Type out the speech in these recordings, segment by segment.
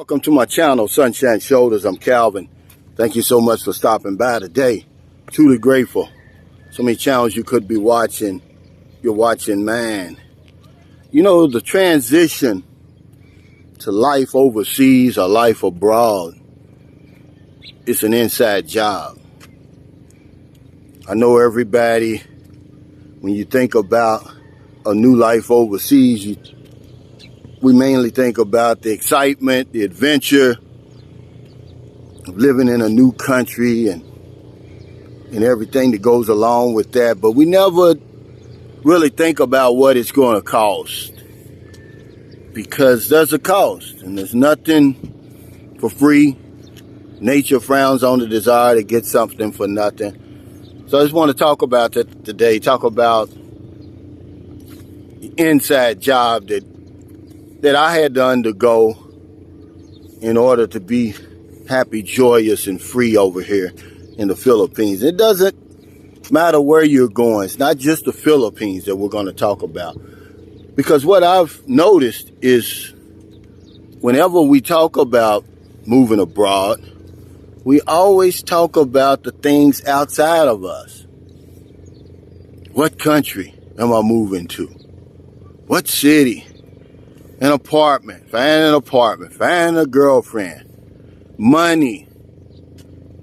Welcome to my channel, Sunshine Shoulders. I'm Calvin. Thank you so much for stopping by today. Truly grateful. So many channels you could be watching. You're watching, man. You know, the transition to life overseas or life abroad, it's an inside job. I know everybody, when you think about a new life overseas, we mainly think about the excitement, the adventure of living in a new country and everything that goes along with that. But we never really think about what it's going to cost, because there's a cost and there's nothing for free. Nature frowns on the desire to get something for nothing. So I just want to talk about that today, talk about the inside job that I had to undergo in order to be happy, joyous, and free over here in the Philippines. It doesn't matter where you're going. It's not just the Philippines that we're going to talk about. Because what I've noticed is whenever we talk about moving abroad, we always talk about the things outside of us. What country am I moving to? What city? An apartment, find a girlfriend, money,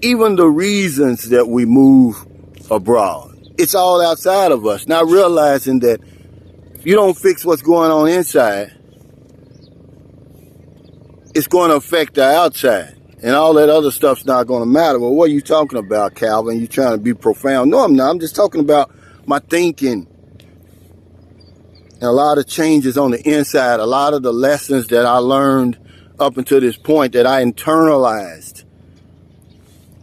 even the reasons that we move abroad. It's all outside of us, not realizing that if you don't fix what's going on inside, it's going to affect the outside. And all that other stuff's not going to matter. Well, what are you talking about, Calvin? You trying to be profound? No, I'm not. I'm just talking about my thinking. And a lot of changes on the inside, a lot of the lessons that I learned up until this point that I internalized.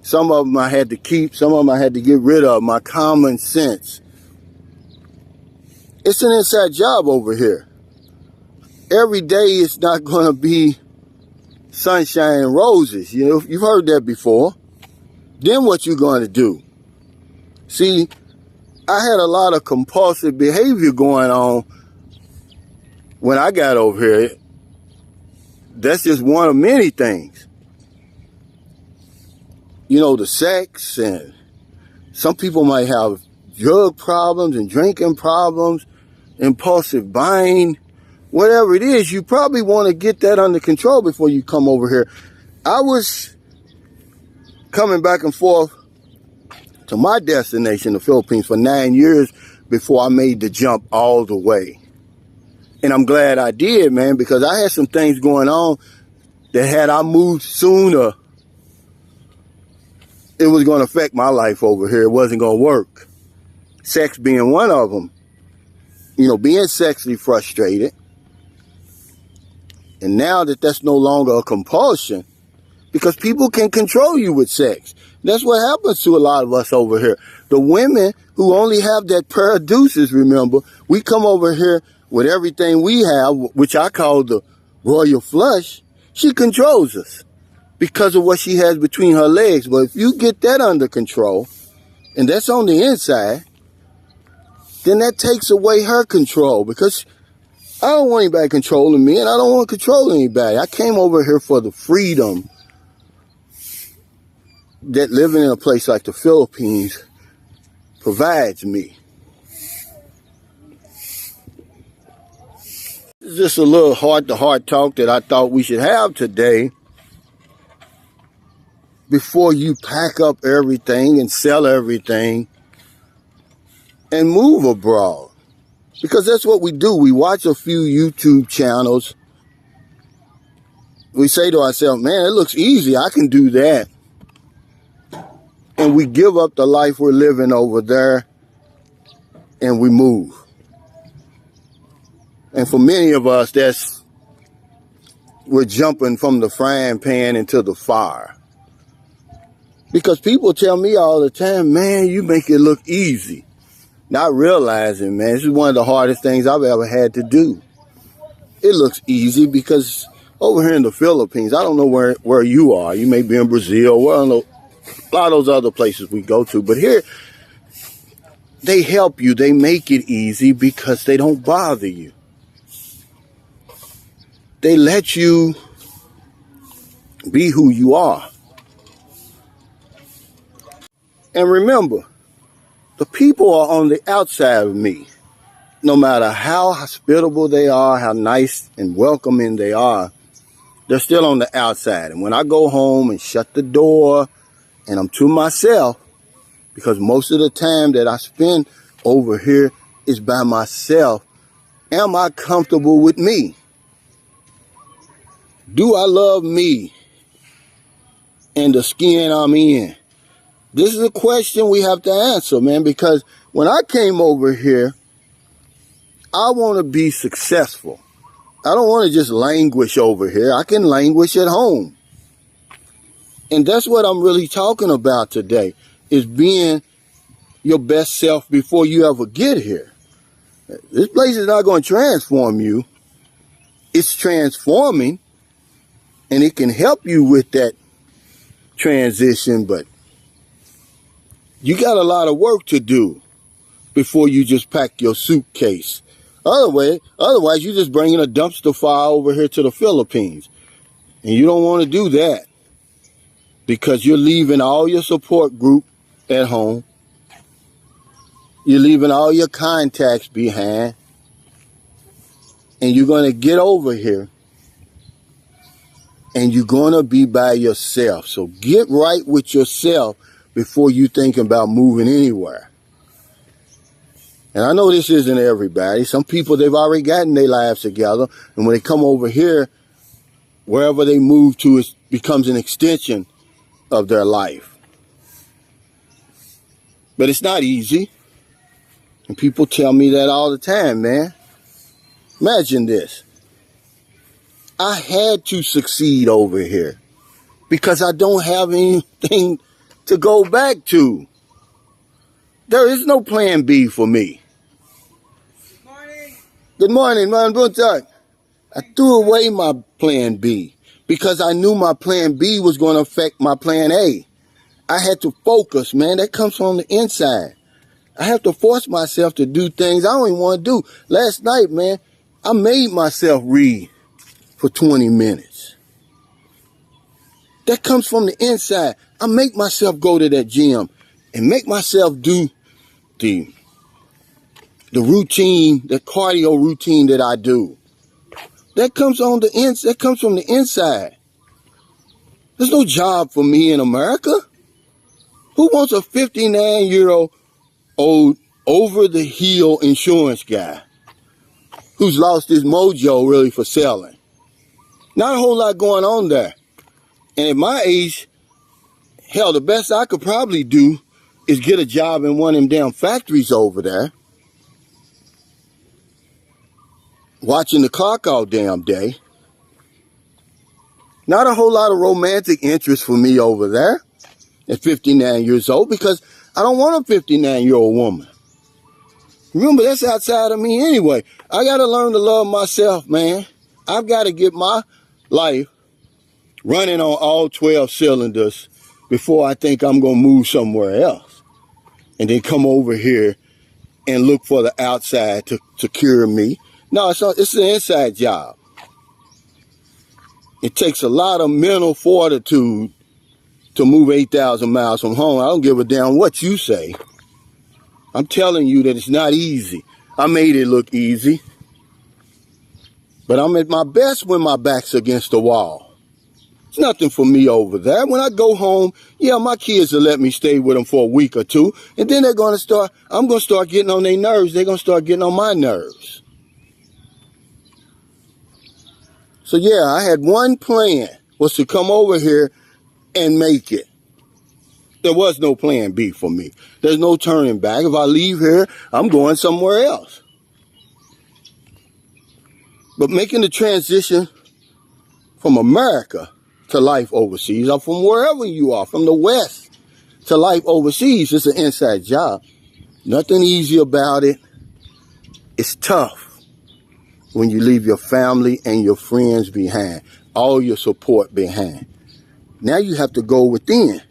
Some of them I had to keep, some of them I had to get rid of, my common sense. It's an inside job over here. Every day it's not going to be sunshine and roses. You know, you've heard that before. Then what you going to do? See, I had a lot of compulsive behavior going on when I got over here. That's just one of many things. You know, the sex, and some people might have drug problems and drinking problems, impulsive buying, whatever it is. You probably want to get that under control before you come over here. I was coming back and forth to my destination, the Philippines, for 9 years before I made the jump all the way. And I'm glad I did, man, because I had some things going on that had I moved sooner, it was going to affect my life over here. It wasn't going to work. Sex being one of them. You know, being sexually frustrated. And now that that's no longer a compulsion, because people can control you with sex. That's what happens to a lot of us over here. The women who only have that pair of deuces, remember, we come over here with everything we have, which I call the royal flush. She controls us because of what she has between her legs. But if you get that under control, and that's on the inside, then that takes away her control, because I don't want anybody controlling me, and I don't want to control anybody. I came over here for the freedom that living in a place like the Philippines provides me. It's just a little heart-to-heart talk that I thought we should have today before you pack up everything and sell everything and move abroad. Because that's what we do. We watch a few YouTube channels. We say to ourselves, man, it looks easy. I can do that. And we give up the life we're living over there and we move. And for many of us, we're jumping from the frying pan into the fire. Because people tell me all the time, man, you make it look easy. Not realizing, man, this is one of the hardest things I've ever had to do. It looks easy because over here in the Philippines, I don't know where you are. You may be in Brazil, well, a lot of those other places we go to. But here, they help you. They make it easy because they don't bother you. They let you Be who you are. And remember, the people are on the outside of me. No matter how hospitable they are, how nice and welcoming they are, they're still on the outside. And when I go home and shut the door and I'm to myself, because most of the time that I spend over here is by myself, am I comfortable with me? Do I love me and the skin I'm in? This is a question we have to answer, man, because when I came over here, I want to be successful. I don't want to just languish over here. I can languish at home. And that's what I'm really talking about today, is being your best self before you ever get here. This place is not going to transform you. It's transforming, and it can help you with that transition, but you got a lot of work to do before you just pack your suitcase. Otherwise, you're just bringing a dumpster fire over here to the Philippines. And you don't want to do that because you're leaving all your support group at home. You're leaving all your contacts behind. And you're going to get over here and you're going to be by yourself. So get right with yourself before you think about moving anywhere. And I know this isn't everybody. Some people, they've already gotten their lives together. And when they come over here, wherever they move to, it becomes an extension of their life. But it's not easy. And people tell me that all the time, man. Imagine this. I had to succeed over here because I don't have anything to go back to. There is no plan B for me. Good morning, man. I threw away my plan B because I knew my plan B was going to affect my plan A. I had to focus, man. That comes from the inside. I have to force myself to do things I don't even want to do. Last night, man, I made myself read for 20 minutes. That comes from the inside. I make myself go to that gym and make myself do the routine, the cardio routine that I do. That comes on the inside. That comes from the inside. There's no job for me in America. Who wants a 59-year-old over-the-hill insurance guy who's lost his mojo really for selling? Not a whole lot going on there. And at my age, hell, the best I could probably do is get a job in one of them damn factories over there, watching the clock all damn day. Not a whole lot of romantic interest for me over there at 59 years old because I don't want a 59-year-old woman. Remember, that's outside of me anyway. I got to learn to love myself, man. I've got to get my life running on all 12 cylinders before I think I'm going to move somewhere else and then come over here and look for the outside to cure me. No, it's an inside job. It takes a lot of mental fortitude to move 8,000 miles from home. I don't give a damn what you say. I'm telling you that it's not easy. I made it look easy. But I'm at my best when my back's against the wall. It's nothing for me over there. When I go home, yeah, my kids will let me stay with them for a week or two. And then I'm going to start getting on their nerves. They're going to start getting on my nerves. So yeah, I had one plan, was to come over here and make it. There was no plan B for me. There's no turning back. If I leave here, I'm going somewhere else. But making the transition from America to life overseas, or from wherever you are, from the West to life overseas, it's an inside job. Nothing easy about it. It's tough when you leave your family and your friends behind, all your support behind. Now you have to go within.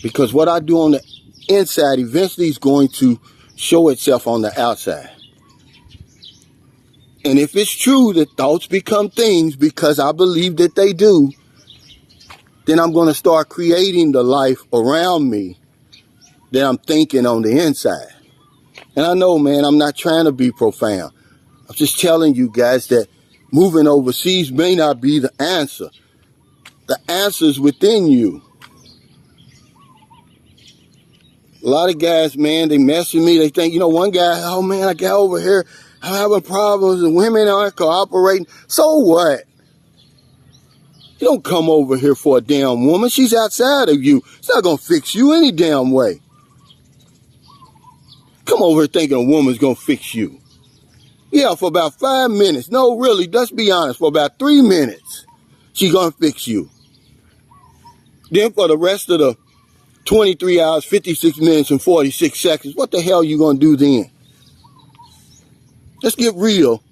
Because what I do on the inside eventually is going to show itself on the outside. And if it's true that thoughts become things because I believe that they do, then I'm going to start creating the life around me that I'm thinking on the inside. And I know, man, I'm not trying to be profound. I'm just telling you guys that moving overseas may not be the answer. The answer's within you. A lot of guys, man, they mess with me. They think, one guy, oh, man, I got over here. I'm having problems and women aren't cooperating. So what? You don't come over here for a damn woman. She's outside of you. It's not going to fix you any damn way. Come over here thinking a woman's going to fix you. Yeah, for about 5 minutes. No, really, let's be honest. For about 3 minutes, she's going to fix you. Then for the rest of the 23 hours, 56 minutes, and 46 seconds, what the hell are you going to do then? Let's get real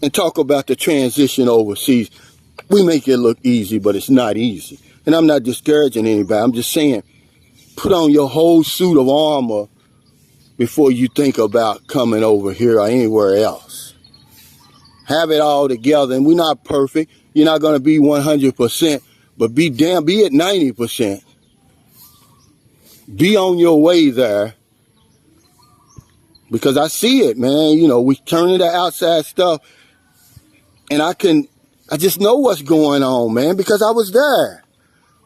and talk about the transition overseas. We make it look easy, but it's not easy. And I'm not discouraging anybody. I'm just saying, put on your whole suit of armor before you think about coming over here or anywhere else. Have it all together. And we're not perfect. You're not going to be 100%, but be at 90%. Be on your way there. Because I see it, man. We turn into outside stuff. And I just know what's going on, man, because I was there.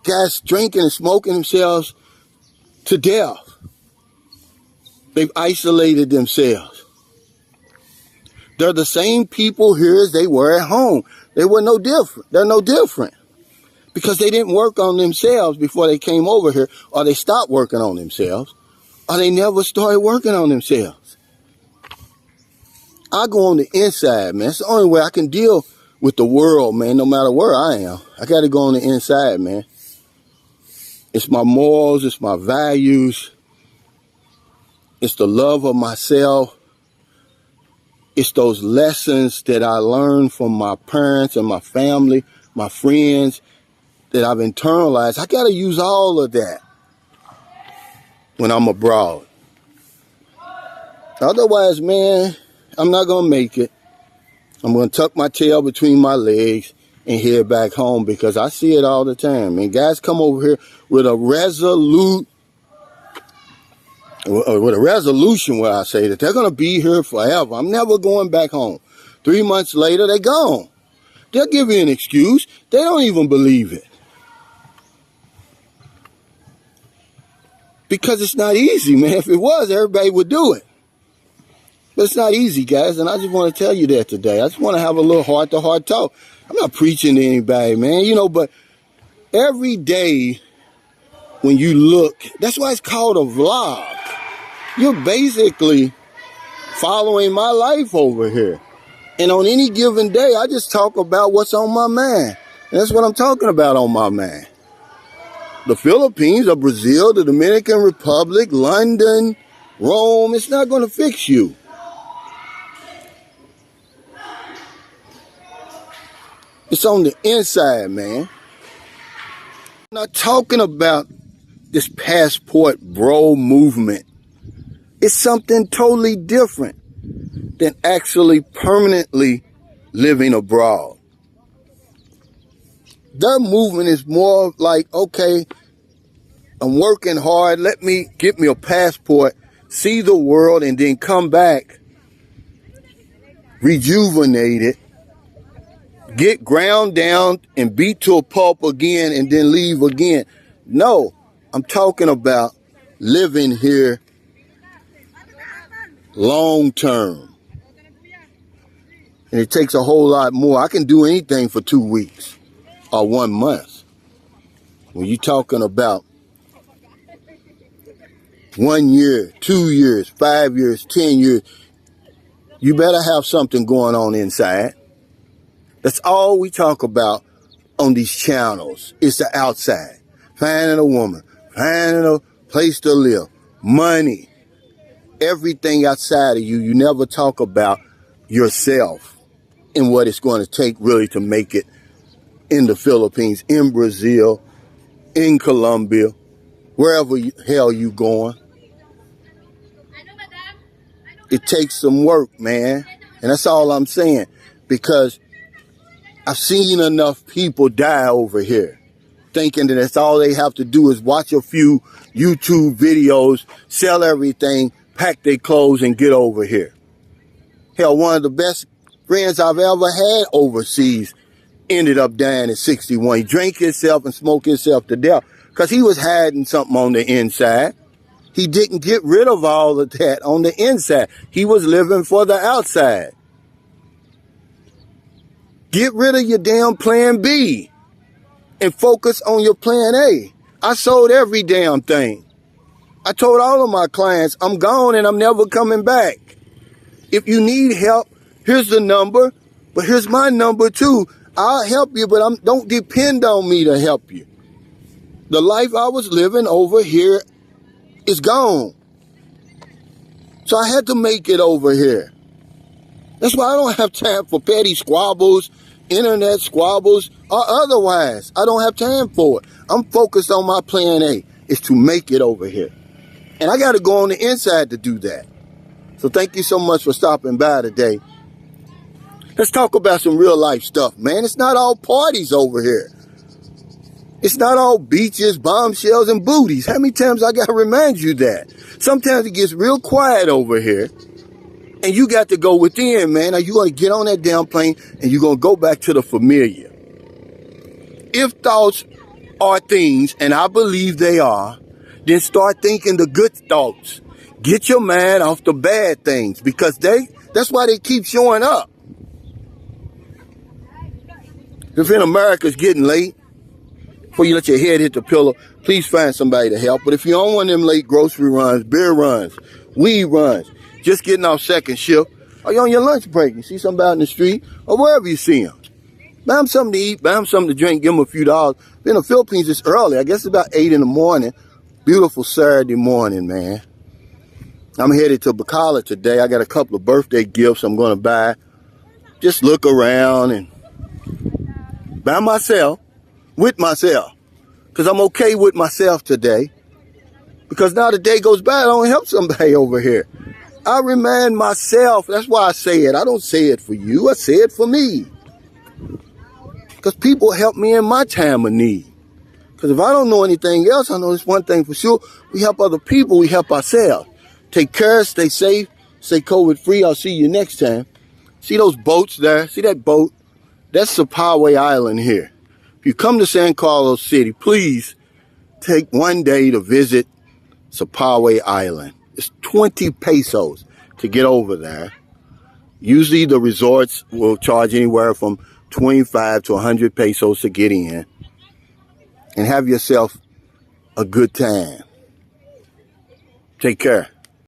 Guys drinking and smoking themselves to death. They've isolated themselves. They're the same people here as they were at home. They were no different. They're no different. Because they didn't work on themselves before they came over here, or they stopped working on themselves, or they never started working on themselves. I go on the inside, man. It's the only way I can deal with the world, man, no matter where I am. I got to go on the inside, man. It's my morals. It's my values. It's the love of myself. It's those lessons that I learned from my parents and my family, my friends, that I've internalized. I got to use all of that when I'm abroad. Otherwise, man, I'm not going to make it. I'm going to tuck my tail between my legs and head back home, because I see it all the time. Man, guys come over here with a resolution where I say that they're going to be here forever. I'm never going back home. 3 months later, they're gone. They'll give you an excuse. They don't even believe it. Because it's not easy, man. If it was, everybody would do it. But it's not easy, guys, and I just want to tell you that today. I just want to have a little heart-to-heart talk. I'm not preaching to anybody, man, but every day when you look, that's why it's called a vlog. You're basically following my life over here. And on any given day, I just talk about what's on my mind. And that's what I'm talking about on my mind. The Philippines, or Brazil, the Dominican Republic, London, Rome, it's not going to fix you. It's on the inside, man. I'm not talking about this passport bro movement. It's something totally different than actually permanently living abroad. Their movement is more like, okay, I'm working hard. Let me get me a passport, see the world, and then come back rejuvenated, get ground down and beat to a pulp again, and then leave again. No, I'm talking about living here long term. And it takes a whole lot more. I can do anything for 2 weeks or 1 month. When you're talking about 1 year, 2 years, 5 years, 10 years, you better have something going on inside. That's all we talk about on these channels. It's the outside. Finding a woman, finding a place to live, money, everything outside of you. You never talk about yourself and what it's going to take really to make it in the Philippines, in Brazil, in Colombia, wherever hell you going. It takes some work, man. And that's all I'm saying, because I've seen enough people die over here thinking that that's all they have to do is watch a few YouTube videos, sell everything, pack their clothes, and get over here. Hell, one of the best friends I've ever had overseas ended up dying at 61. He drank himself and smoked himself to death because he was hiding something on the inside. He didn't get rid of all of that on the inside. He was living for the outside. Get rid of your damn plan B and focus on your plan A. I sold every damn thing. I told all of my clients, I'm gone and I'm never coming back. If you need help, here's the number, but here's my number too. I'll help you, but don't depend on me to help you. The life I was living over here is gone. So I had to make it over here. That's why I don't have time for petty squabbles, internet squabbles, or otherwise. I don't have time for it. I'm focused on my plan A, is to make it over here. And I got to go on the inside to do that. So thank you so much for stopping by today. Let's talk about some real life stuff, man. It's not all parties over here. It's not all beaches, bombshells, and booties. How many times I got to remind you that? Sometimes it gets real quiet over here. And you got to go within, man. Are you going to get on that damn plane and you're going to go back to the familiar? If thoughts are things, and I believe they are, then start thinking the good thoughts. Get your mind off the bad things, because that's why they keep showing up. If in America it's getting late, before you let your head hit the pillow, please find somebody to help. But if you're on one of them late grocery runs, beer runs, weed runs, just getting off second shift, or you're on your lunch break, you see somebody in the street, or wherever you see them, buy them something to eat, buy them something to drink, give them a few dollars. In the Philippines, it's early. I guess it's about 8 in the morning. Beautiful Saturday morning, man. I'm headed to Bacala today. I got a couple of birthday gifts I'm going to buy. Just look around and by myself, with myself. Because I'm okay with myself today. Because now the day goes by, I don't help somebody over here. I remind myself, that's why I say it. I don't say it for you, I say it for me. Because people help me in my time of need. Because if I don't know anything else, I know this one thing for sure. We help other people, we help ourselves. Take care, stay safe, stay COVID free. I'll see you next time. See those boats there? See that boat? That's Sapaway Island here. If you come to San Carlos City, please take one day to visit Sapaway Island. It's 20 pesos to get over there. Usually the resorts will charge anywhere from 25 to 100 pesos to get in. And have yourself a good time. Take care.